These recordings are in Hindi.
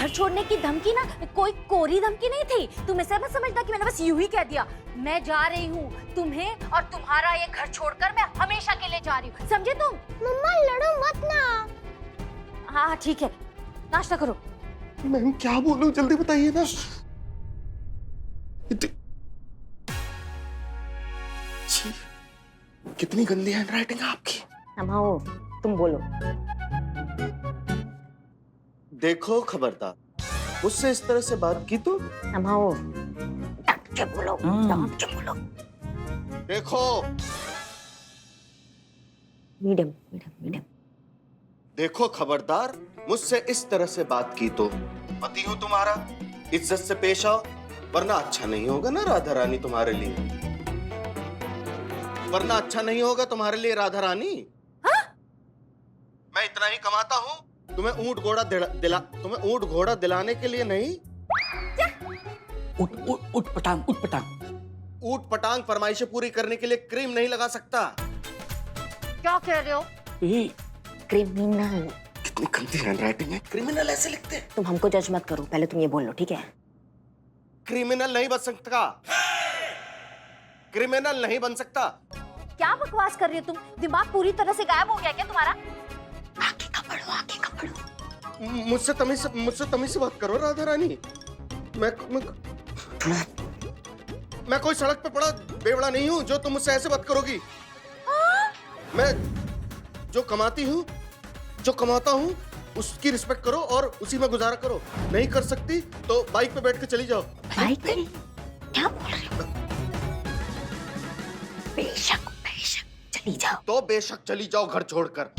घर छोड़ने की धमकी ना कोई कोरी धमकी नहीं थी। तुम ऐसा मत समझना कि मैंने बस यूं ही कह दिया। मैं जा रही हूँ, तुम्हें और तुम्हारा ये घर छोड़कर मैं हमेशा के लिए जा रही हूँ, समझे तुम? मम्मा लड़ो मत ना। हाँ हाँ ठीक है, नाश्ता करो। मैं क्या बोलूं, जल्दी बताइए ना। छी, कितनी गंदी हैंडराइटिंग है आपकी। अम्माओ तुम बोलो। देखो खबरदार, मुझसे इस तरह से बात की तो अम्माओ डट के बोलो, डट के बोलो। देखो मीडियम मीडियम मीडियम। देखो खबरदार, मुझसे इस तरह से बात की तो पति हूं तुम्हारा, इज्जत से पेश आओ, वरना अच्छा नहीं होगा ना राधा रानी तुम्हारे लिए। वरना अच्छा नहीं होगा तुम्हारे लिए राधा रानी। हाँ? मैं इतना ही कमाता हूँ, तुम्हें ऊंट घोड़ा दिलाने के लिए नहीं। उठ पटांग उठ पटांग। ऊट पटांग फरमाइशें पूरी करने के लिए क्रीम नहीं लगा सकता। क्या कह रहे हो? क्रिमिनल। कितनी गंदी हैंडराइटिंग है, क्रिमिनल ऐसे लिखते हैं। तुम हमको जज मत करो, पहले तुम ये बोल लो, ठीक है? क्रिमिनल नहीं बन सकता, क्रिमिनल नहीं बन सकता। क्या बकवास कर रही हो तुम? दिमाग पूरी तरह से गायब हो गया क्या तुम्हारा? आगे का बढ़ो, आगे का बढ़ो। मुझसे तमीज से बात करो राधा रानी। मैं कोई सड़क पे पड़ा बेवड़ा नहीं हूँ जो तुम मुझसे ऐसे बात करोगी। मैं जो कमाता हूँ उसकी रिस्पेक्ट करो और उसी में गुजारा करो। नहीं कर सकती तो बाइक पे बैठ के चली जाओ। बाइक पे? क्या बोल रही हो? बेशक चली जाओ। तो बेशक चली जाओ घर छोड़कर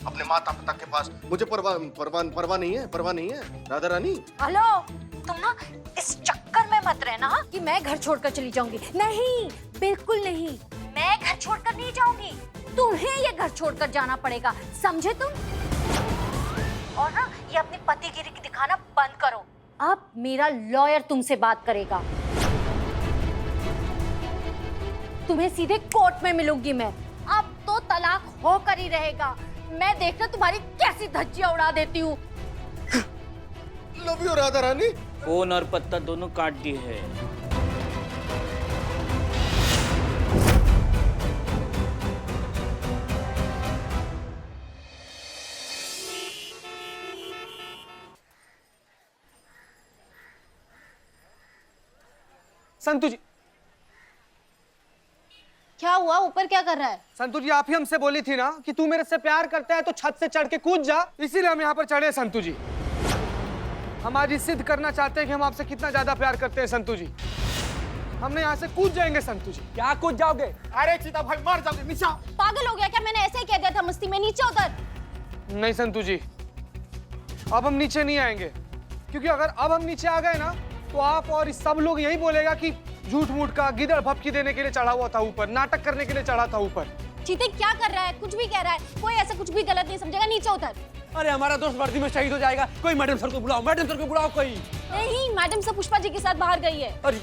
अपने माता पिता के पास। मुझे परवाह नहीं है राधा रानी। हेलो, तुम ना इस चक्कर में मत रहना कि मैं घर छोड़कर चली जाऊंगी। नहीं, बिल्कुल नहीं, मैं घर छोड़कर नहीं जाऊंगी। तुम्हें ये घर छोड़कर जाना पड़ेगा, समझे तुम? और ना ये अपनी पतिगिरी की दिखाना बंद करो। अब मेरा लॉयर तुमसे बात करेगा। तुम्हें सीधे कोर्ट में मिलूंगी मैं। अब तो तलाक होकर ही रहेगा। मैं देखना तुम्हारी कैसी धज्जियां उड़ा देती हूँ। Love you Radha Rani. Phone और पत्ता दोनों काट दिए हैं। संतु जी, क्या हुआ? ऊपर क्या कर रहा है? संतु जी आप ही हमसे बोली थी ना कि तू मेरे से प्यार करता है तो छत से चढ़ के कूद जा, इसीलिए हम यहाँ पर चढ़े। संतु जी, हम आज सिद्ध करना चाहते हैं कि हम आपसे कितना ज्यादा प्यार करते हैं। संतु जी, हमने यहाँ से कूद जाएंगे। संतु जी, क्या कूद जाओगे? अरे चीता भाई मर जाओगे। नीचे पागल हो गया क्या? मैंने ऐसे ही कह दिया था मस्ती में, नीचे उतर। नहीं संतु जी, अब हम नीचे नहीं आएंगे, क्योंकि अगर अब हम नीचे आ गए ना तो आप और सब लोग यही बोलेगा कि झूठ मूठ का गिदड़ भपकी देने के लिए चढ़ा हुआ था ऊपर, नाटक करने के लिए चढ़ा था ऊपर। चीते क्या कर रहा है? कुछ भी कह रहा है। कोई ऐसा कुछ भी गलत नहीं समझेगा। नीचे उतर। अरे हमारा दोस्त वर्दी में शहीद हो जाएगा। कोई मैडम सर को बुलाओ, मैडम सर को बुलाओ कोई। नहीं, मैडम सब पुष्पा जी के साथ बाहर गई है। अरे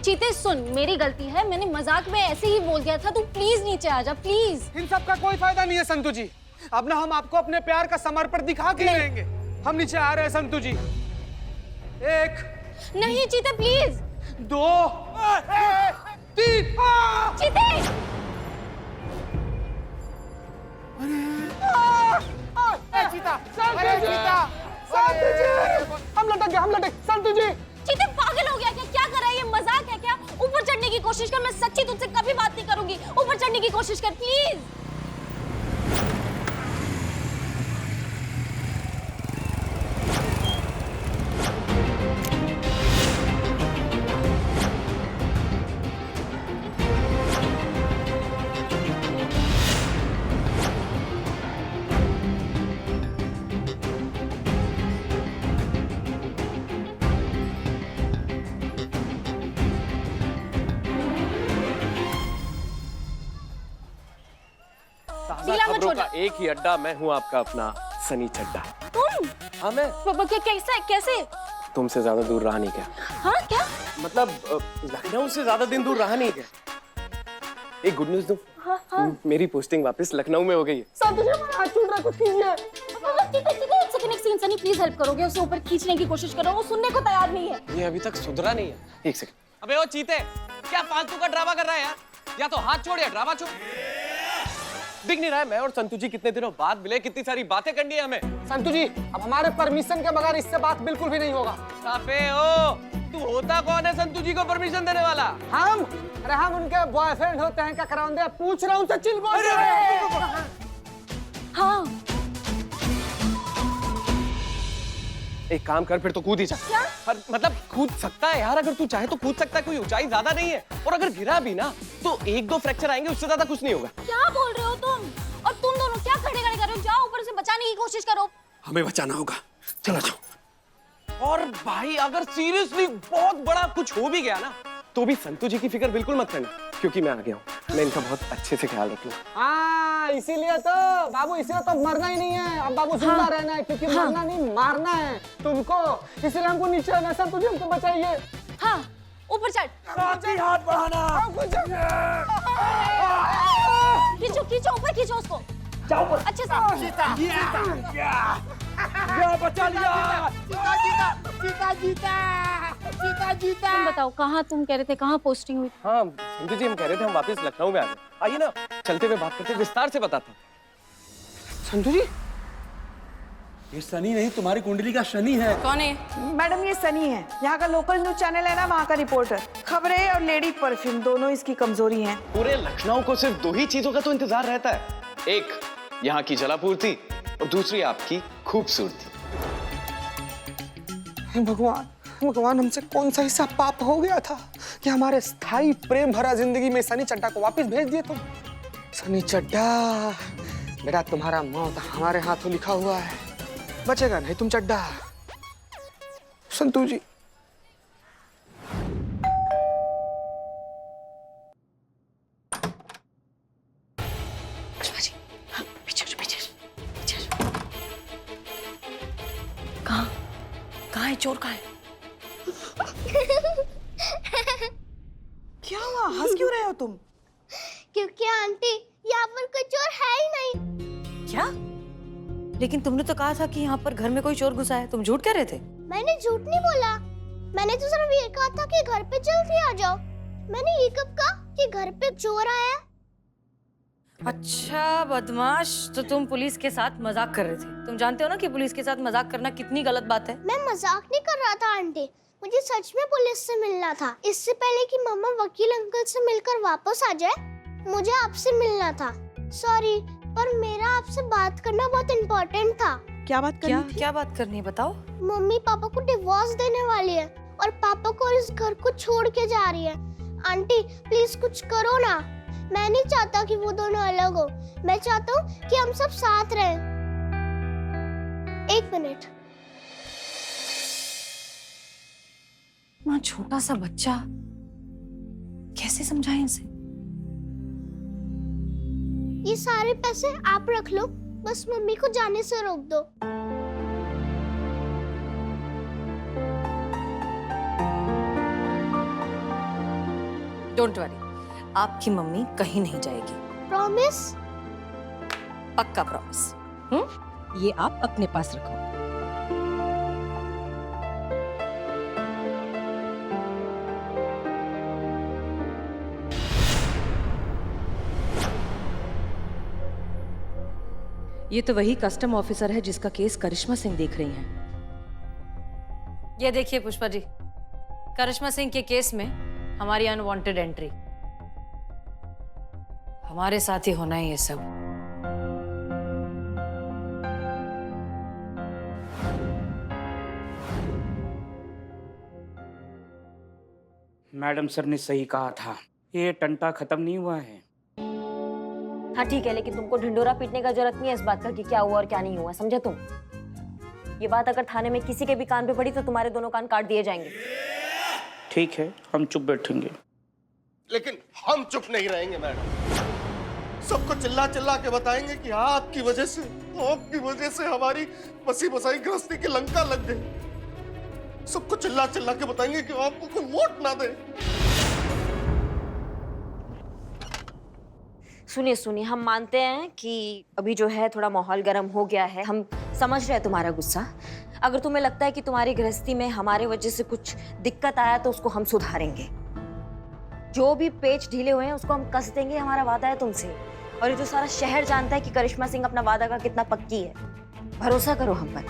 चीते सुन, मेरी गलती है, मैंने मजाक में ऐसे ही बोल दिया था। तू प्लीज नीचे आ जा, प्लीज। इन सब का कोई फायदा नहीं है संतु जी। अब ना हम आपको अपने प्यार का समर्पण दिखा के रहेंगे। हम नीचे आ रहे हैं संतु जी। 1 नहीं चीते प्लीज। 2 3 चीते हम लटक संतु जी। चीते पागल हो गया क्या? क्या कर रहा है? ये मजाक है क्या? ऊपर चढ़ने की कोशिश कर। मैं सच्ची तुझसे कभी बात नहीं करूंगी। ऊपर चढ़ने की कोशिश कर प्लीज। खबरों का एक ही अड्डा, मैं हूँ आपका अपना सनी चड्डा। तुम? हाँ मैं। कैसे? तुमसे ज्यादा दूर रहा नहीं क्या? हाँ क्या? मतलब लखनऊ से ज्यादा दिन दूर रहा नहीं क्या? एक गुड न्यूज दूं? हाँ। मेरी पोस्टिंग वापस लखनऊ में हो गई है। संतु जी हमारा हाथ छूट रहा, कुछ कीजिए। सिचुएशन एक सीन, सनी प्लीज हेल्प करोगे, उसे ऊपर खींचने की कोशिश करो, वो सुनने को तैयार नहीं है। ये अभी तक सुधरा नहीं है। एक सेकंड। अबे ओ चीते, क्या फालतू का ड्रामा कर रहा है यार? या तो हाथ छोड़ या ड्रामा छोड़। दिख नहीं रहा है मैं और संतू जी कितने दिनों बाद मिले, कितनी सारी बातें करनी है हमें। संतू जी, अब हमारे परमिशन के बगैर इससे बात बिल्कुल भी नहीं होगा। अबे ओ, तू होता कौन है संतू जी को परमिशन देने वाला? हम? अरे हम उनके बॉयफ्रेंड होते हैं, क्या कराउंदे? पूछ रहा हूँ सचिन बोल रहे हैं। हाँ एक काम कर, फिर तो कूद ही जा। क्या? मतलब कूद सकता है यार, अगर तू चाहे तो कूद सकता है, कोई ऊंचाई ज्यादा नहीं है। और अगर गिरा भी ना तो 1-2 फ्रैक्चर आएंगे, उससे ज्यादा कुछ नहीं होगा। क्या बोल रहे हो तुम? और तुम दोनों क्या खड़े खड़े कर रहे हो? जाओ ऊपर से बचाने की कोशिश करो। हमें बचाना होगा, चलो जाओ। और भाई अगर सीरियसली बहुत बड़ा कुछ हो भी गया ना, तो भी संतू जी की फिक्र बिल्कुल मत करना, क्योंकि मैं आ गया हूँ। मैं इनका बहुत अच्छे से ख्याल रखूंगा। हाँ, इसीलिए तो बाबू, इसीलिए तो मरना ही नहीं है अब बाबू, जिंदा रहना है, क्योंकि मरना नहीं मारना है तुमको। इसीलिए हमको नीचे आना, संतू जी हमको बचाइए। हाँ ऊपर चढ़, हाथ बढ़ाना। खींचो खींचो, ऊपर खींचो उसको। अच्छे से। बचा लिया। तुम बताओ कहाँ, तुम कह रहे थे कहाँ पोस्टिंग हुई? हाँ संतू जी, हम कह रहे थे हम वापस लखनऊ में आ गए। आइए ना, चलते हुए बात करते, विस्तार से बताते हैं। संतू जी, ये सनी नहीं, तुम्हारी कुंडली का शनि है। कौन है? मैडम ये सनी है, यहाँ का लोकल न्यूज चैनल है ना, वहाँ का रिपोर्टर। खबरें और लेडी परफ्यूम दोनों इसकी कमजोरी हैं। पूरे लखनऊ को सिर्फ 2 ही चीजों का तो इंतजार रहता है, एक यहाँ की जलापूर्ति और दूसरी आपकी खूबसूरती। भगवान भगवान, हमसे कौन सा हिस्सा पाप हो गया था कि हमारे स्थायी प्रेम भरा जिंदगी में सनी चड्डा को वापस भेज दिए तुम। सनी चड्डा बेटा, तुम्हारा मौत हमारे हाथों लिखा हुआ है, बचेगा नहीं तुम चड्डा। संतू जी, कहाँ है चोर, कहाँ है? क्या हुआ, हंस क्यों रहे हो तुम? क्योंकि आंटी यहाँ पर कोई चोर है ही नहीं। क्या? लेकिन तुमने तो कहा था कि यहाँ पर घर में कोई चोर घुसा है, तुम झूठ कह रहे थे। मैंने झूठ नहीं बोला, मैंने तो सिर्फ ये कहा था कि घर पे जल्दी आ जाओ। मैंने ये कब कहा कि घर पे चोर आया? अच्छा बदमाश, तो तुम पुलिस के साथ मजाक कर रहे थे। तुम जानते हो ना कि पुलिस के साथ मजाक करना कितनी गलत बात है। मैं मजाक नहीं कर रहा था आंटी, मुझे सच में पुलिस से मिलना था। इससे पहले कि मम्मा वकील अंकल से मिलकर वापस आ जाए, मुझे आपसे मिलना था। सॉरी, पर मेरा आपसे बात करना बहुत इम्पोर्टेंट था। क्या बात करनी थी? क्या बात करनी है बताओ। मम्मी पापा को डिवोर्स देने वाली है और पापा को इस घर को छोड़ के जा रही है। आंटी प्लीज कुछ करो ना, मैं नहीं चाहता कि वो दोनों अलग हो, मैं चाहता हूँ कि हम सब साथ रहें। 1 मिनट। इतना छोटा सा बच्चा, कैसे समझाएं इसे? ये सारे पैसे आप रख लो, बस मम्मी को जाने से रोक दो। डोंट वरी, आपकी मम्मी कहीं नहीं जाएगी। प्रॉमिस? पक्का प्रॉमिस। ये आप अपने पास रखो। ये तो वही कस्टम ऑफिसर है जिसका केस करिश्मा सिंह देख रही हैं। ये देखिए पुष्पा जी, करिश्मा सिंह के केस में हमारी अनवांटेड एंट्री। हमारे साथ ही होना है ये सब। मैडम सर ने सही कहा था, ये टंटा खत्म नहीं हुआ है। हाँ ठीक है, लेकिन तुमको ढिंडोरा पीटने का जरूरत नहीं है इस बात का कि क्या हुआ और क्या नहीं हुआ, समझे तुम? ये बात अगर थाने में किसी के भी कान पे पड़ी तो तुम्हारे दोनों कान काट दिए जाएंगे। ठीक है, हम चुप बैठेंगे। लेकिन हम चुप नहीं रहेंगे मैडम, सबको चिल्ला चिल्ला के बताएंगे कि आपकी वजह से हमारी बसी बसाई गृहस्थी की लंका लग गई। सबको चिल्ला चिल्ला के बताएंगे कि आपको कोई वोट ना दे। सुनिए सुनिए, हम मानते हैं कि अभी जो है थोड़ा माहौल गर्म हो गया है, हम समझ रहे हैं तुम्हारा गुस्सा। अगर तुम्हें लगता है कि तुम्हारी गृहस्थी में हमारे वजह से कुछ दिक्कत आया तो उसको हम सुधारेंगे। जो भी पेच ढीले हुए हैं उसको हम कस देंगे, हमारा वादा है तुमसे। और ये तो सारा शहर जानता है कि करिश्मा सिंह अपना वादा का कितना पक्की है। भरोसा करो हम पर।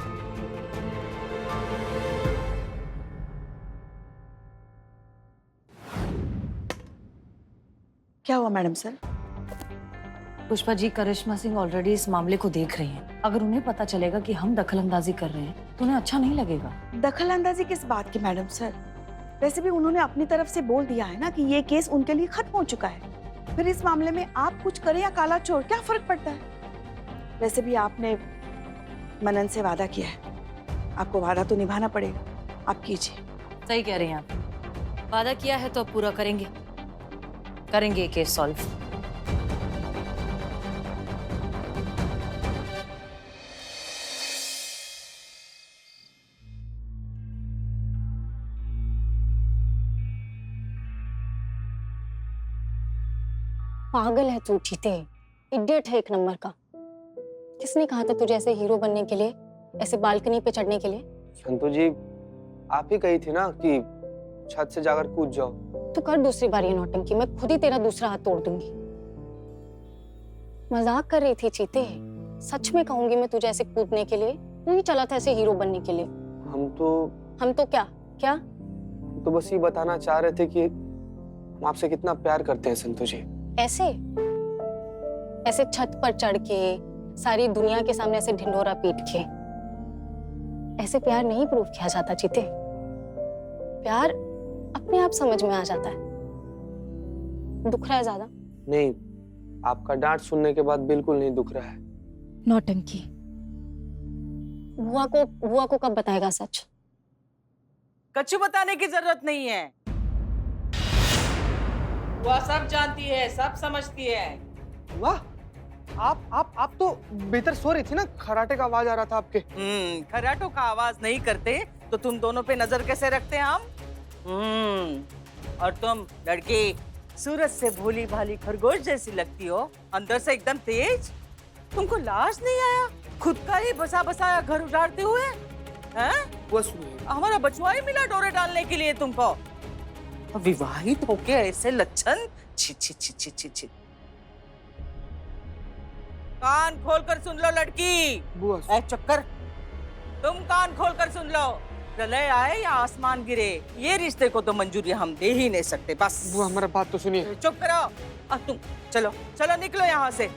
क्या हुआ मैडम सर? पुष्पा जी, करिश्मा सिंह ऑलरेडी इस मामले को देख रही हैं। अगर उन्हें पता चलेगा कि हम दखलंदाजी कर रहे हैं तो उन्हें अच्छा नहीं लगेगा। दखल अंदाजी किस बात की मैडम सर? वैसे भी उन्होंने अपनी तरफ से बोल दिया है ना कि ये केस उनके लिए खत्म हो चुका है। फिर इस मामले में आप कुछ करें या काला चोर, क्या फर्क पड़ता है? वैसे भी आपने मनन से वादा किया है, आपको वादा तो निभाना पड़ेगा। आप कीजिए। सही कह रही हैं आप। वादा किया है तो अब पूरा करेंगे। करेंगे ये केस सॉल्व। पागल है तू जीते, इडियट है एक नंबर का। किसने कहा था तुझे ऐसे हीरो बनने के लिए, ऐसे बालकनी पे चढ़ने के लिए? संतु जी, आप ही कही थी ना कि छत से जाकर कूद जाओ। तू कर दूसरी बार ये नौटंकी, मैं खुद ही तेरा दूसरा हाथ तोड़ दूंगी। मजाक कर रही थी चीते, सच में कहूंगी मैं तुझे ऐसे कूदने के लिए। तू ही चला था ऐसे हीरो बनने के लिए। हम तो क्या क्या? तो बस ये बताना चाह रहे थे कि हम आपसे कितना प्यार करते हैं संतु जी। ऐसे ऐसे छत पर चढ़ के सारी दुनिया के सामने ऐसे ढिंढोरा पीट के ऐसे प्यार नहीं प्रूव किया जाता चीते। प्यार अपने आप समझ में आ जाता है। दुख रहा है ज्यादा? नहीं, आपका डांट सुनने के बाद बिल्कुल नहीं दुख रहा है। नौटंकी। बुआ को कब बताएगा सच? कच्चू बताने की जरूरत नहीं है, वो सब जानती है, सब समझती है। वाह, आप तो बेहतर सो रही थी ना, खराटे का आवाज आ रहा था आपके। खराटों का आवाज नहीं करते तो तुम दोनों पे नजर कैसे रखते हम? और तुम लड़की सूरज से भोली भाली खरगोश जैसी लगती हो, अंदर से एकदम तेज। तुमको लाज नहीं आया खुद का ही बसा बसाया घर उजाड़ते हुए? हैं? वो सुनिए, हमारा बचवा ही मिला डोरे डालने के लिए तुमको। विवाहित होके ऐसे लक्षण, छी छी छी छी छी छी। कान खोलकर सुन लो लड़की। बुआ, ऐ चक्कर, तुम कान खोलकर सुन लो। प्रलय आए या आसमान गिरे, ये रिश्ते को तो मंजूरी हम दे ही नहीं सकते। बस बुआ हमारा बात तो सुनिए। चुप करो। अब तुम चलो चलो निकलो यहाँ से।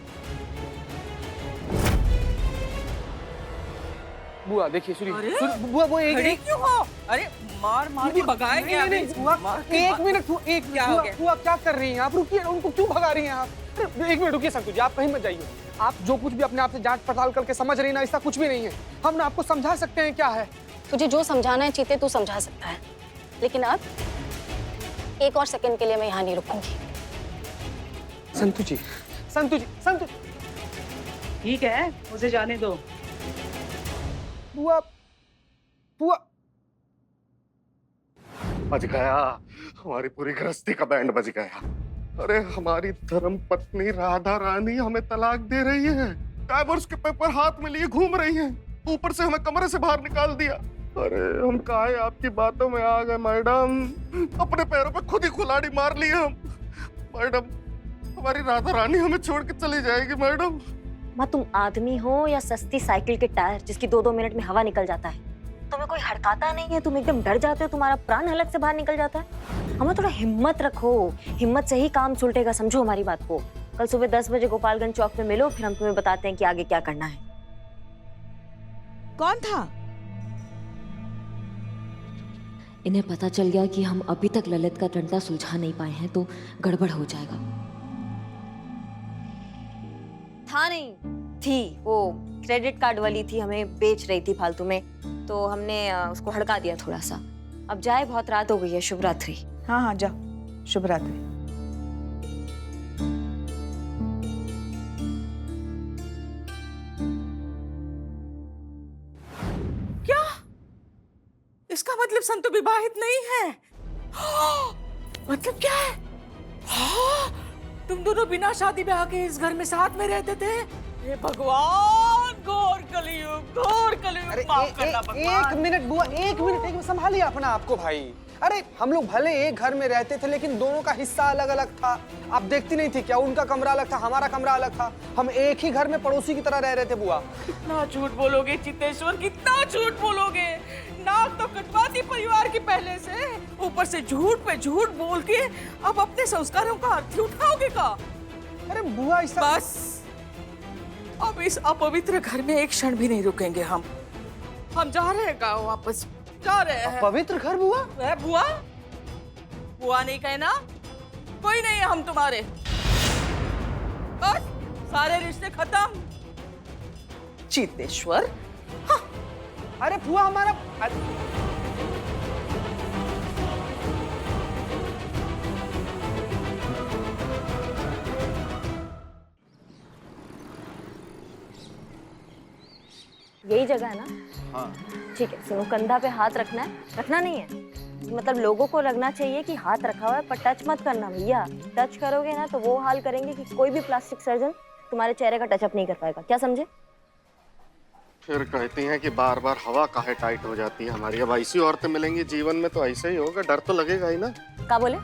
बुआ देखिए, अरे? सुनिए। बुआ वो खड़ी क्यों हो? अरे मार मार के भगाएंगे अभी। एक मिनट, क्या हो गया? बुआ क्या कर रही हैं आप? रुकिए, उनको क्यों भगा रही हैं आप? अरे एक मिनट रुकिए संतु जी, आप कहीं मत जाइए। आप जो कुछ भी अपने आप से जांच पड़ताल करके समझ रही ना, ऐसा कुछ भी नहीं है। हम ना आपको समझा सकते हैं क्या है। तुझे जो समझाना है चीते तू समझा सकता है, लेकिन अब एक और सेकंड के लिए मैं यहाँ नहीं रुकूंगी। संतु जी, संतु जी, संतु। ठीक है, मुझे जाने दो। बुआ, बुआ। बज गया, हमारी पूरी गृहस्थी का बैंड बज गया। अरे हमारी धर्म पत्नी राधा रानी हमें तलाक दे रही है, डाइवोर्स के पेपर हाथ में लिए घूम रही है, ऊपर से हमें कमरे से बाहर निकाल दिया। अरे हम काहे आपकी बातों में आ गए मैडम, अपने पैरों पे खुद ही कुल्हाड़ी मार ली हम। मैडम, हमारी राधा रानी हमें छोड़ के चली जाएगी मैडम। माँ, तुम आदमी हो या सस्ती साइकिल के टायर जिसकी 2-2 मिनट में हवा निकल जाता है? तुम्हें कोई हड़काता नहीं है, तुम एकदम डर जाते हो, तुम्हारा प्राण हलक से बाहर निकल जाता है। हमें थोड़ा हिम्मत रखो, हिम्मत से ही काम सुलटेगा, समझो हमारी बात को। कल सुबह 10 बजे गोपालगंज चौक में मिलो, फिर हम तुम्हें बताते हैं कि आगे क्या करना है। कौन था? इन्हें पता चल गया कि हम अभी तक ललित का टंटा सुलझा नहीं पाए हैं तो गड़बड़ हो जाएगा। था नहीं, थी वो क्रेडिट कार्ड वाली थी, हमें बेच रही थी फालतू में, तो हमने उसको हड़का दिया थोड़ा सा। अब जाए, बहुत रात हो गई है। शुभ रात्रि। हाँ हाँ जाओ, शुभ रात्रि। क्या? इसका मतलब संतु विवाहित नहीं है? मतलब क्या है? तुम दोनों बिना शादी ब्याह के इस घर में साथ में रहते थे? हे भगवान! घोर कलयुग, घोर कलयुग। अरे माफ करना भगवान। एक मिनट बुआ, एक मिनट संभालिए अपना आपको भाई। अरे हम लोग भले एक घर में रहते थे लेकिन दोनों का हिस्सा अलग अलग था। आप देखती नहीं थी क्या? उनका कमरा अलग था, हमारा कमरा अलग था। हम एक ही घर में पड़ोसी की तरह रह रहे थे बुआ। कितना झूठ बोलोगे चितेश्वर, कितना झूठ बोलोगे। नाक तो कटवाती परिवार की पहले से, ऊपर से झूठ पे झूठ बोल के अब अपने संस्कारों का अर्थी उठाओगे का? अरे बुआ ऐसा बस अब इस अपवित्र घर में एक क्षण भी नहीं रुकेंगे हम जा रहे हैं गाँव वापस, जा रहे हैं। पवित्र घर बुआ? बुआ बुआ नहीं कहना, कोई नहीं है हम तुम्हारे। बस सारे रिश्ते खत्म। चितेश्वर, अरे बुआ हमारा यही जगह है ना? हाँ। ठीक है सुनो, कंधा पे हाथ रखना है, रखना नहीं है मतलब लोगों को लगना चाहिए कि हाथ रखा हुआ है, पर टच मत करना भैया। टच करोगे ना तो वो हाल करेंगे कि कोई भी प्लास्टिक सर्जन तुम्हारे चेहरे का टचअप नहीं कर पाएगा, क्या समझे? फिर कहती हैं कि बार बार हवा काहे टाइट हो जाती है हमारी। अब ऐसी औरतें मिलेंगी जीवन में तो ऐसे ही होगा, डर तो लगेगा ही ना। क्या बोले?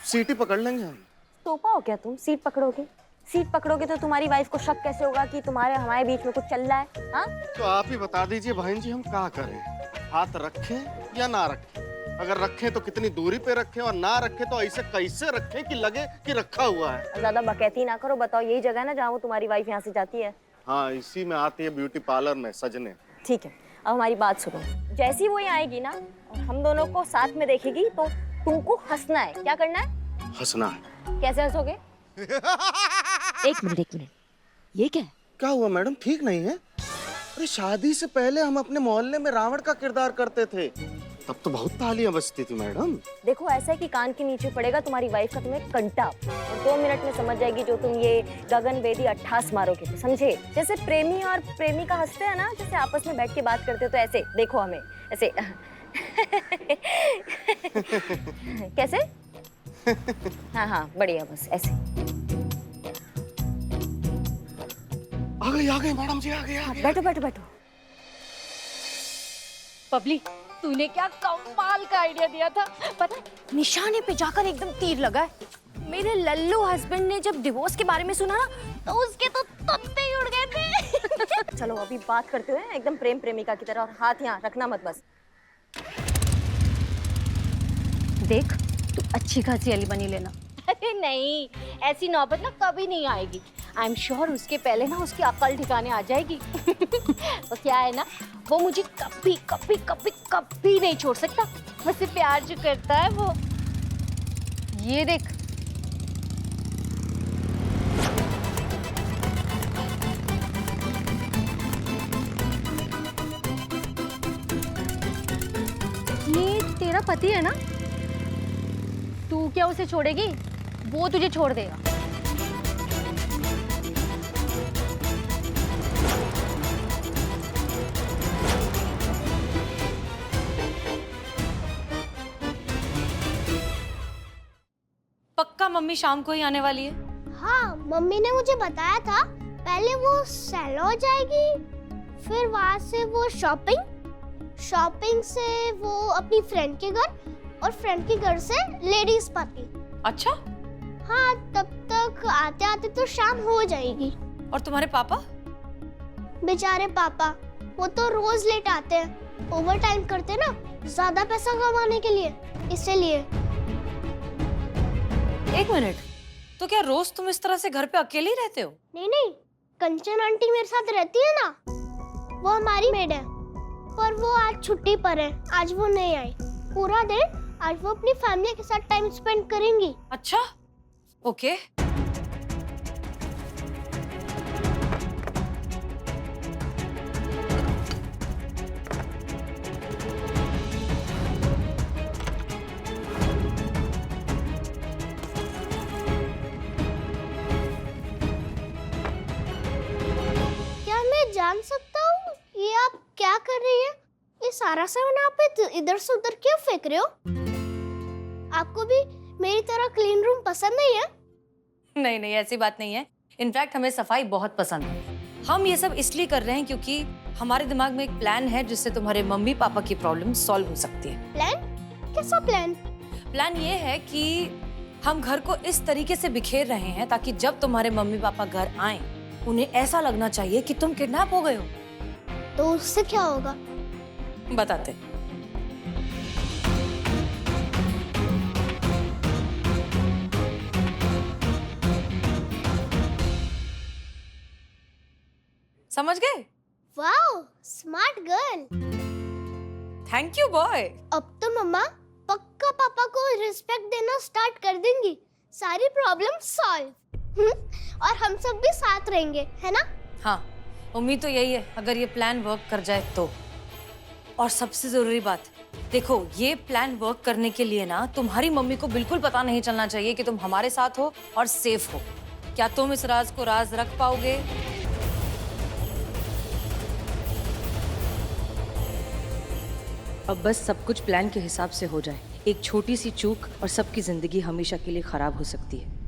सीटी पकड़ लेंगे हम। तोपा हो क्या तुम? सीट पकड़ोगे? सीट पकड़ोगे तो तुम्हारी वाइफ को शक कैसे होगा कि तुम्हारे हमारे बीच में कुछ चल रहा है? हाँ तो आप ही बता दीजिए बहन जी, हम क्या करें? हाथ रखें या ना रखें? अगर रखें तो कितनी दूरी पे रखें, और ना रखें तो ऐसे कैसे रखें कि लगे कि रखा हुआ है? ज्यादा बकैती ना करो। बताओ यही जगह है ना जहाँ वो तुम्हारी वाइफ यहाँ से जाती है? हाँ, इसी में आती है ब्यूटी पार्लर में सजने। ठीक है, अब हमारी बात सुनो। जैसी वो यहाँ आएगी ना और हम दोनों को साथ में देखेगी तो तुमको हंसना है। क्या करना है? हंसना है। कैसे हंसोगे? एक मिनट, ये क्या है? क्या हुआ मैडम, ठीक नहीं है? अरे शादी से पहले हम अपने मोहल्ले में रावण का किरदार करते थे, तब तो बहुत तालियां बजती थी मैडम। देखो ऐसा है कि कान के नीचे पड़ेगा तुम्हारी वाइफ का तुम्हें कंटा, और 2 मिनट में समझ जाएगी जो तुम ये गगन वेदी 28 मारोगे तो, समझे? जैसे प्रेमी और प्रेमिका हंसते हैं ना, जैसे आपस में बैठ के बात करते हो, तो ऐसे देखो हमें ऐसे कैसे? हाँ बढ़िया, बस ऐसे। आ गई मैडम जी, आ गई। बैठो बैठो बैठो। पब्लिक, तूने क्या कमाल का आइडिया दिया था। पता है, निशाने पे जाकर एकदम तीर लगा है। मेरे लल्लू हस्बैंड ने जब डिवोर्स के बारे में सुना ना तो उसके तो तत्ते ही उड़ गए थे। चलो अभी बात करते हुए एकदम प्रेम प्रेमिका की तरह, और हाथ यहाँ रखना मत बस। देख, तू अच्छी खासी अली बनी लेना। अरे नहीं, ऐसी नौबत ना कभी नहीं आएगी। आई एम श्योर उसके पहले ना उसकी अकल ठिकाने आ जाएगी। तो क्या है ना, वो मुझे कभी कभी कभी कभी नहीं छोड़ सकता। मुझसे प्यार जो करता है वो, ये देख। ये तेरा पति है ना? तू क्या उसे छोड़ेगी? वो तुझे छोड़ देगा। पक्का मम्मी शाम को ही आने वाली है? हाँ, मम्मी ने मुझे बताया था। पहले वो सैलो जाएगी, फिर वहाँ से वो शॉपिंग से वो अपनी फ्रेंड के घर, और फ्रेंड के घर से लेडीज पार्टी। अच्छा। हाँ, तब तक आते आते तो शाम हो जाएगी। और तुम्हारे पापा? बेचारे पापा, वो तो रोज लेट आते हैं, ओवर टाइम करते ना, ज्यादा पैसा कमाने के लिए, इसलिए। एक मिनट, तो क्या रोज तुम इस तरह से घर पे अकेले ही रहते हो? नहीं, कंचन आंटी मेरे साथ रहती है ना, वो हमारी मेड है, पर वो आज छुट्टी पर है, आज वो नहीं आई। पूरा दिन आज वो अपनी फैमिली के साथ टाइम स्पेंड करेंगी। अच्छा, ओके। क्या मैं जान सकता हूँ ये आप क्या कर रही है? ये सारा सामान आप इधर से उधर क्यों फेंक रहे हो? आपको भी मेरी तरह क्लीन रूम पसंद नहीं है? नहीं, ऐसी बात नहीं है। इनफैक्ट हमें सफाई बहुत पसंद है। हम ये सब इसलिए कर रहे हैं क्योंकि हमारे दिमाग में एक प्लान है जिससे तुम्हारे मम्मी पापा की प्रॉब्लम सॉल्व हो सकती है। प्लान? कैसा प्लान? प्लान ये है कि हम घर को इस तरीके से बिखेर रहे हैं ताकि जब तुम्हारे मम्मी पापा घर आए उन्हें ऐसा लगना चाहिए कि तुम किडनैप हो गए हो। तो उससे क्या होगा? बताते। समझ गए? Wow, smart girl. Thank you boy. अब तो मम्मा पक्का पापा को रिस्पेक्ट देना स्टार्ट कर देंगी। सारी प्रॉब्लम सॉल्व। और हम सब भी साथ रहेंगे, है ना? हाँ, उम्मीद तो यही है, अगर ये प्लान वर्क कर जाए तो। और सबसे जरूरी बात, देखो ये प्लान वर्क करने के लिए ना तुम्हारी मम्मी को बिल्कुल पता नहीं चलना चाहिए कि तुम हमारे साथ हो और सेफ हो। क्या तुम इस राज को राज रख पाओगे? अब बस सब कुछ प्लान के हिसाब से हो जाए। एक छोटी सी चूक और सबकी जिंदगी हमेशा के लिए खराब हो सकती है।